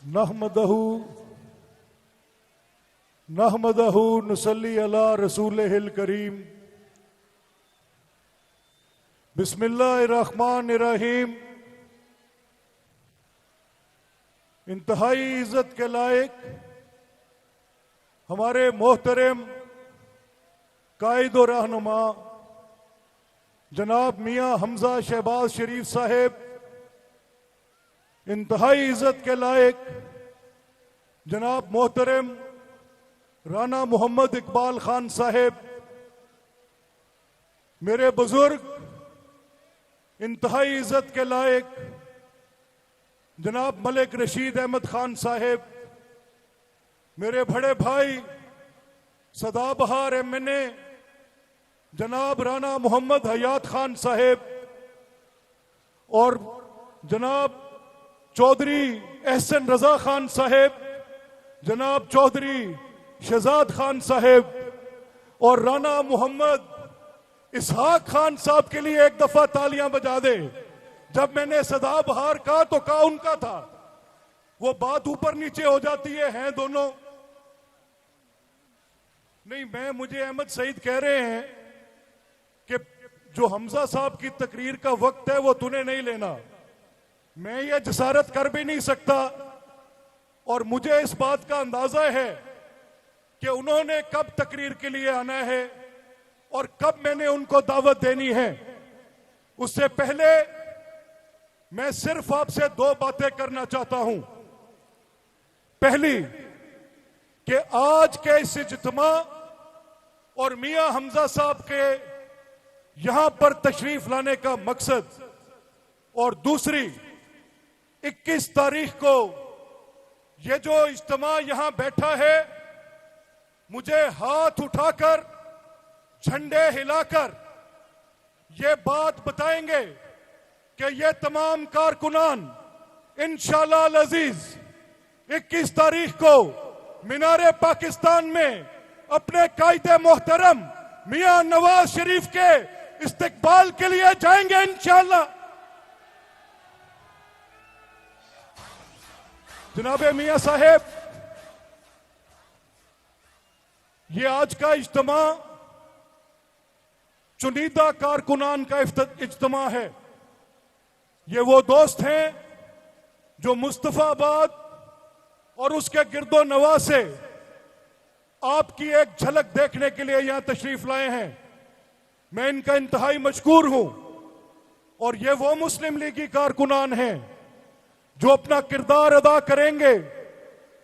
नहमदहू नुसल्ली अला रसूलिहिल करीम। बिस्मिल्लाहिर्रहमानिर्रहीम। इंतहाई इज्जत के लायक हमारे मोहतरम कायद और रहनुमा जनाब मियां हमजा शहबाज शरीफ साहेब, इंतहाई इज्जत के लायक जनाब मोहतरम राना मोहम्मद इकबाल खान साहेब, मेरे बुजुर्ग इंतहाई इज्जत के लायक जनाब मलिक रशीद अहमद खान साहेब, मेरे बड़े भाई सदाबहार MNA जनाब राना मोहम्मद हयात खान साहेब और जनाब चौधरी एहसन रजा खान साहेब, जनाब चौधरी शहजाद खान साहेब और राना मोहम्मद इसहाक खान साहब के लिए एक दफा तालियां बजा दे। जब मैंने सदाबहार कहा तो कहा उनका था, वो बात ऊपर नीचे हो जाती है, हैं दोनों नहीं। मुझे अहमद सईद कह रहे हैं कि जो हमजा साहब की तकरीर का वक्त है वो तूने नहीं लेना। मैं ये जसारत कर भी नहीं सकता और मुझे इस बात का अंदाजा है कि उन्होंने कब तकरीर के लिए आना है और कब मैंने उनको दावत देनी है। उससे पहले मैं सिर्फ आपसे दो बातें करना चाहता हूं। पहली कि आज के इस इज्तिमा और मियां हमजा साहब के यहां पर तशरीफ लाने का मकसद, और दूसरी 21 तारीख को ये जो इज्तिमा यहां बैठा है, मुझे हाथ उठाकर झंडे हिलाकर ये बात बताएंगे कि ये तमाम कारकुनान इंशाअल्लाह अजीज 21 तारीख को मीनारे पाकिस्तान में अपने कायदे मोहतरम मियां नवाज शरीफ के इस्तकबाल के लिए जाएंगे इंशाअल्लाह। जनाबे मियां साहेब, ये आज का इज्तिमा चुनिंदा कारकुनान का इज्तिमा है। ये वो दोस्त हैं जो मुस्तफाबाद और उसके गिरदो नवा से आपकी एक झलक देखने के लिए यहां तशरीफ लाए हैं। मैं इनका इंतहाई मशकूर हूं। और ये वो मुस्लिम लीगी कारकुनान हैं जो अपना किरदार अदा करेंगे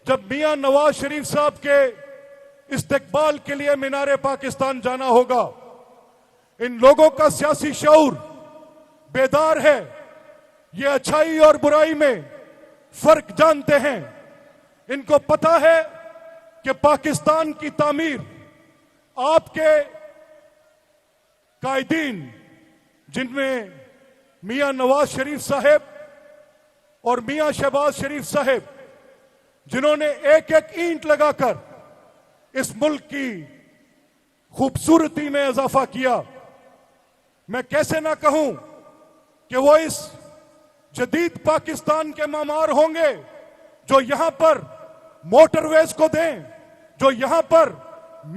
जब मियां नवाज शरीफ साहब के इस्तकबाल के लिए मीनारे पाकिस्तान जाना होगा। इन लोगों का सियासी शऊर बेदार है, ये अच्छाई और बुराई में फर्क जानते हैं। इनको पता है कि पाकिस्तान की तामीर आपके कायदीन, जिनमें मियां नवाज शरीफ साहेब और मियां शहबाज शरीफ साहेब, जिन्होंने एक एक ईंट लगाकर इस मुल्क की खूबसूरती में इजाफा किया, मैं कैसे ना कहूं कि वो इस जदीद पाकिस्तान के मामार होंगे जो यहां पर मोटरवेज को दें, जो यहां पर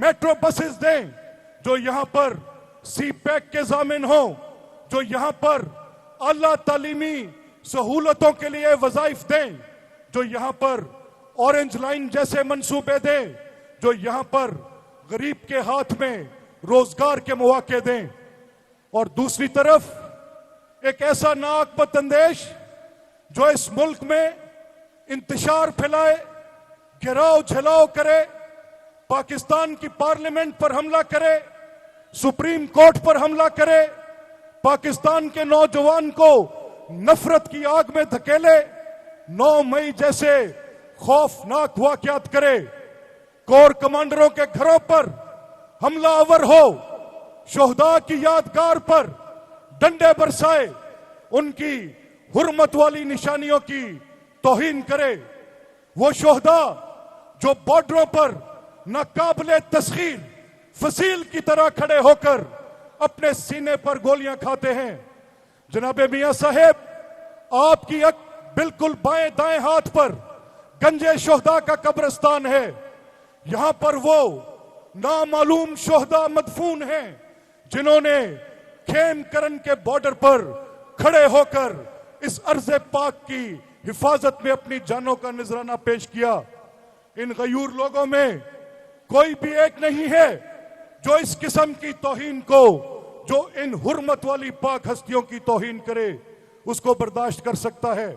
मेट्रो बसेस दें, जो यहां पर CPEC के जामिन हो, जो यहां पर आला तालीमी सहूलतों के लिए वज़ाइफ दें, जो यहां पर ऑरेंज लाइन जैसे मंसूबे दें, जो यहां पर गरीब के हाथ में रोजगार के मौके दें। और दूसरी तरफ एक ऐसा नाअक्बत अंदेश जो इस मुल्क में इंतशार फैलाए, गिराव झलाव करे, पाकिस्तान की पार्लियामेंट पर हमला करे, सुप्रीम कोर्ट पर हमला करे, पाकिस्तान के नौजवान को नफरत की आग में धकेले, 9 मई जैसे खौफनाक वाकयात करे, कोर कमांडरों के घरों पर हमला आवर हो, शोहदा की यादगार पर डंडे बरसाए, उनकी हुर्मत वाली निशानियों की तौहीन करे। वो शोहदा जो बॉर्डरों पर नाकाबिले तस्खीर फसील की तरह खड़े होकर अपने सीने पर गोलियां खाते हैं। जनाबे मियां साहेब, आपकी बिल्कुल बाएं दाएं हाथ पर गंजे शोहदा का कब्रिस्तान है। यहां पर वो नामालूम शोहदा मदफून हैं जिन्होंने खेम करन के बॉर्डर पर खड़े होकर इस अर्ज़े पाक की हिफाजत में अपनी जानों का नजराना पेश किया। इन गयूर लोगों में कोई भी एक नहीं है जो इस किस्म की तौहीन को, जो इन हुर्मत वाली पाक हस्तियों की तौहीन करे, उसको बर्दाश्त कर सकता है।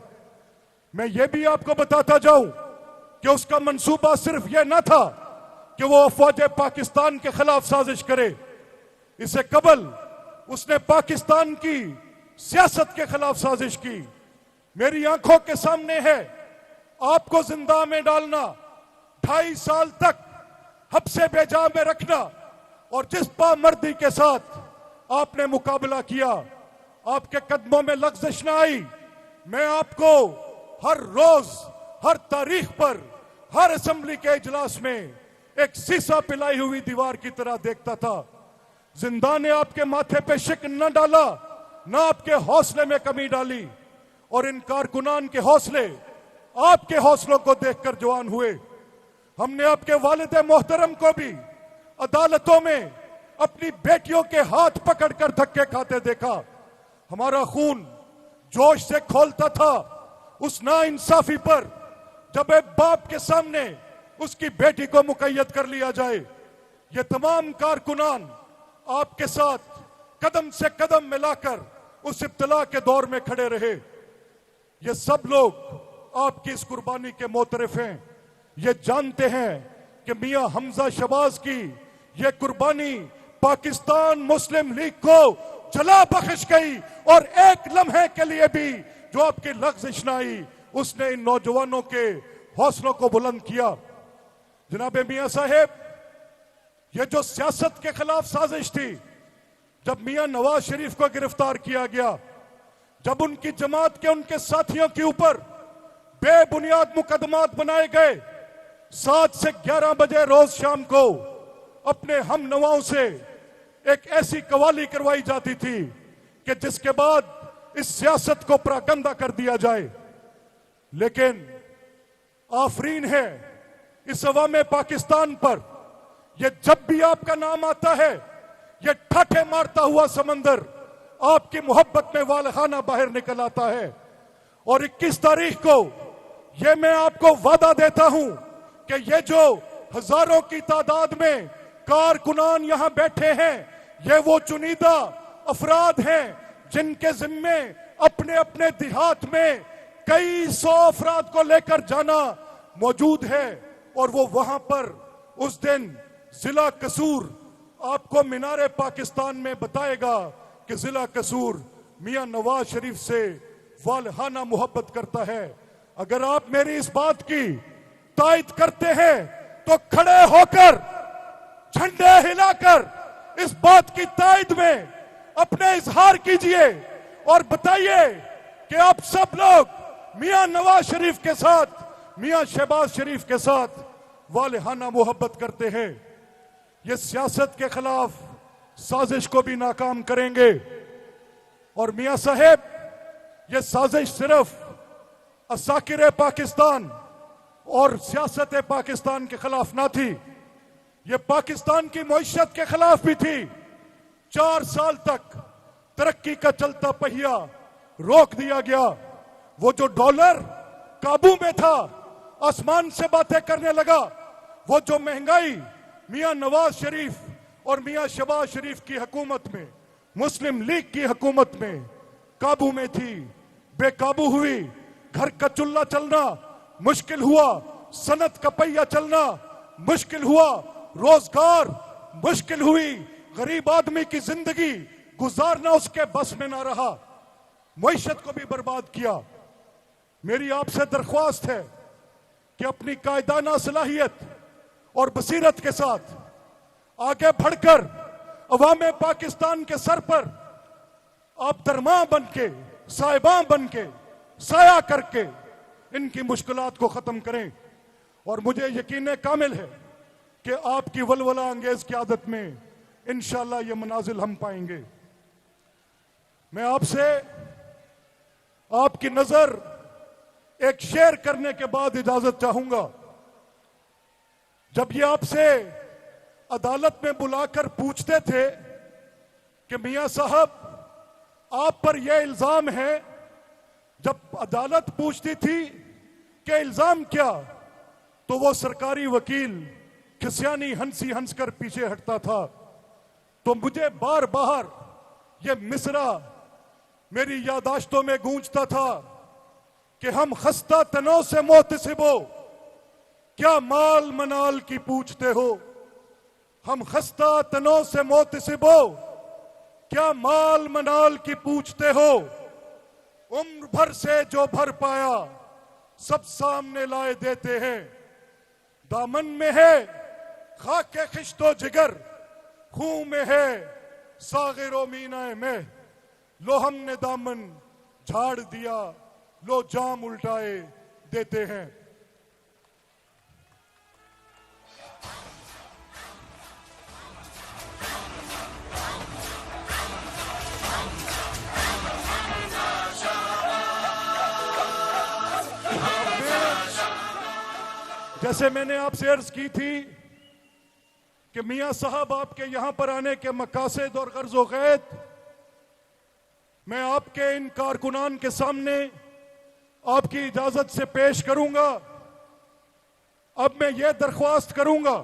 मैं ये भी आपको बताता जाऊं कि उसका मंसूबा सिर्फ यह न था कि वो अफवाज पाकिस्तान के खिलाफ साजिश करे। इससे कबल उसने पाकिस्तान की सियासत के खिलाफ साजिश की। मेरी आंखों के सामने है, आपको जिंदा में डालना, 2.5 साल तक हब्से बेजा में रखना, और जिस पामर्दी के साथ आपने मुकाबला किया, आपके कदमों में लग़्ज़िश न आई। मैं आपको हर रोज, हर तारीख पर, हर असेंबली के इजलास में एक सीसा पिलाई हुई दीवार की तरह देखता था। जिंदा ने आपके माथे पे शिकन न डाला, न आपके हौसले में कमी डाली, और इन कारकुनान के हौसले आपके हौसलों को देखकर जवान हुए। हमने आपके वालिद मोहतरम को भी अदालतों में अपनी बेटियों के हाथ पकड़कर धक्के खाते देखा। हमारा खून जोश से खौलता था उस नाइंसाफी पर, जब एक बाप के सामने उसकी बेटी को मुकय्यद कर लिया जाए। ये तमाम कारकुनान आपके साथ कदम से कदम मिलाकर उस इब्तिला के दौर में खड़े रहे। ये सब लोग आपकी इस कुर्बानी के मोतरफ हैं। ये जानते हैं कि मियां हमजा शहबाज की ये कुर्बानी पाकिस्तान मुस्लिम लीग को जला बख्श गई, और एक लम्हे के लिए भी जो आपकी लग़्ज़िश न आई, उसने इन नौजवानों के हौसलों को बुलंद किया। जनाब मियां साहेब, ये जो सियासत के खिलाफ साजिश थी, जब मियां नवाज शरीफ को गिरफ्तार किया गया, जब उनकी जमात के उनके साथियों के ऊपर बेबुनियाद मुकदमात बनाए गए, 7 से 11 बजे रोज शाम को अपने हम नवाओं से एक ऐसी कवाली करवाई जाती थी कि जिसके बाद इस सियासत को प्रागंदा कर दिया जाए। लेकिन आफरीन है इस अवाम पाकिस्तान पर, यह जब भी आपका नाम आता है, यह ठाठे मारता हुआ समंदर आपकी मोहब्बत में वालखाना बाहर निकल आता है। और 21 तारीख को यह मैं आपको वादा देता हूं कि ये जो हजारों की तादाद में कारकुनान यहां बैठे हैं, ये वो चुनिंदा अफराद हैं जिनके जिम्मे अपने अपने देहात में कई 100 अफराद को लेकर जाना मौजूद है। और वो वहां पर उस दिन जिला कसूर आपको मीनारे पाकिस्तान में बताएगा कि जिला कसूर मियां नवाज शरीफ से वालहाना मोहब्बत करता है। अगर आप मेरी इस बात की तायद करते हैं तो खड़े होकर, झंडे हिलाकर इस बात की तायद में अपने इजहार कीजिए और बताइए कि आप सब लोग मियां नवाज शरीफ के साथ, मियां शहबाज शरीफ के साथ वालहाना मोहब्बत करते हैं। ये सियासत के खिलाफ साजिश को भी नाकाम करेंगे। और मियां साहेब, ये साजिश सिर्फ असाकिर पाकिस्तान और सियासत पाकिस्तान के खिलाफ ना थी, ये पाकिस्तान की मईशत के खिलाफ भी थी। 4 साल तक तरक्की का चलता पहिया रोक दिया गया। वो जो डॉलर काबू में था, आसमान से बातें करने लगा। वो जो महंगाई मियां नवाज शरीफ और मियां शहबाज शरीफ की हुकूमत में, मुस्लिम लीग की हुकूमत में काबू में थी, बेकाबू हुई। घर का चूल्हा चलना मुश्किल हुआ, सनत का पहिया चलना मुश्किल हुआ, रोजगार मुश्किल हुई, गरीब आदमी की जिंदगी गुजारना उसके बस में ना रहा, मईशत को भी बर्बाद किया। मेरी आपसे दरख्वास्त है कि अपनी कायदाना सलाहियत और बसीरत के साथ आगे बढ़कर अवाम पाकिस्तान के सर पर आप दरमां बन के, साहिबां बन के, साया करके इनकी मुश्किलात को खत्म करें। और मुझे यकीन कामिल है कि आपकी वलवला अंगेज क़यादत में इंशाअल्लाह ये मनाजिल हम पाएंगे। मैं आपसे आपकी नजर एक शेयर करने के बाद इजाजत चाहूंगा। जब ये आपसे अदालत में बुलाकर पूछते थे कि मियां साहब आप पर यह इल्जाम है, जब अदालत पूछती थी कि इल्जाम क्या, तो वो सरकारी वकील खिसियानी हंसी हंसकर पीछे हटता था। तो मुझे बार बार ये मिसरा मेरी यादाश्तों में गूंजता था कि हम खस्ता तनों से मोहतसिबो क्या माल मनाल की पूछते हो। हम खस्ता तनों से मोहतसिबो क्या माल मनाल की पूछते हो। उम्र भर से जो भर पाया सब सामने लाए देते हैं। दामन में है खाके खिश्तो जिगर, खूं में है सागिरो मीनाए में। लो हमने दामन झाड़ दिया, लो जाम उल्टाए देते हैं। जैसे मैंने आपसे अर्ज की थी कि मियां साहब आपके यहां पर आने के मकासद और गर्ज व गैद मैं आपके इन कारकुनान के सामने आपकी इजाजत से पेश करूंगा। अब मैं ये दरख्वास्त करूंगा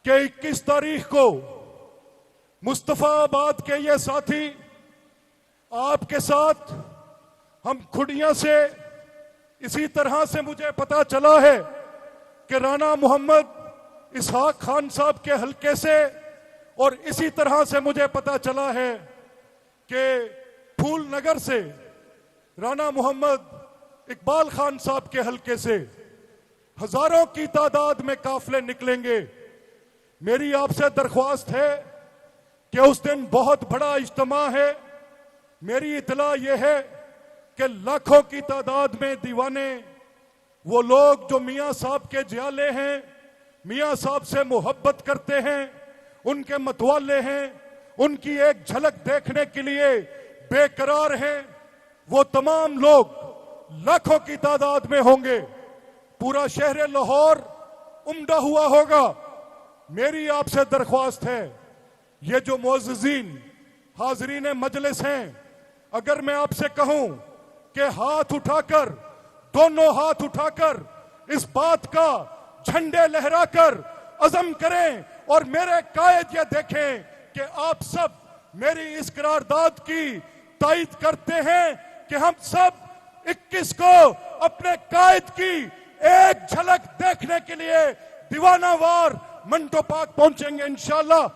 कि 21 तारीख को मुस्तफाबाद के ये साथी आपके साथ हम खुडियां से, इसी तरह से मुझे पता चला है कि राना मोहम्मद इसहाक खान साहब के हलके से, और इसी तरह से मुझे पता चला है कि फूल नगर से राना मोहम्मद इकबाल खान साहब के हलके से हजारों की तादाद में काफले निकलेंगे। मेरी आपसे दरख्वास्त है कि उस दिन बहुत बड़ा इज्तिमा है। मेरी इतला यह है कि लाखों की तादाद में दीवाने, वो लोग जो मियां साहब के जियाले हैं, मियां साहब से मोहब्बत करते हैं, उनके मतवाले हैं, उनकी एक झलक देखने के लिए बेकरार हैं, वो तमाम लोग लाखों की तादाद में होंगे। पूरा शहर लाहौर उमड़ा हुआ होगा। मेरी आपसे दरख्वास्त है, ये जो मुअज़्ज़िज़ीन हाज़रीन मजलिस हैं, अगर मैं आपसे कहूं कि हाथ उठाकर, दोनों हाथ उठाकर इस बात का झंडे लहराकर अज़म करें और मेरे कायद ये देखें कि आप सब मेरी इस करारदाद की तायद करते हैं कि हम सब 21 को अपने कायद की एक झलक देखने के लिए दीवानावार मंटो पार्क पहुंचेंगे इंशाअल्लाह।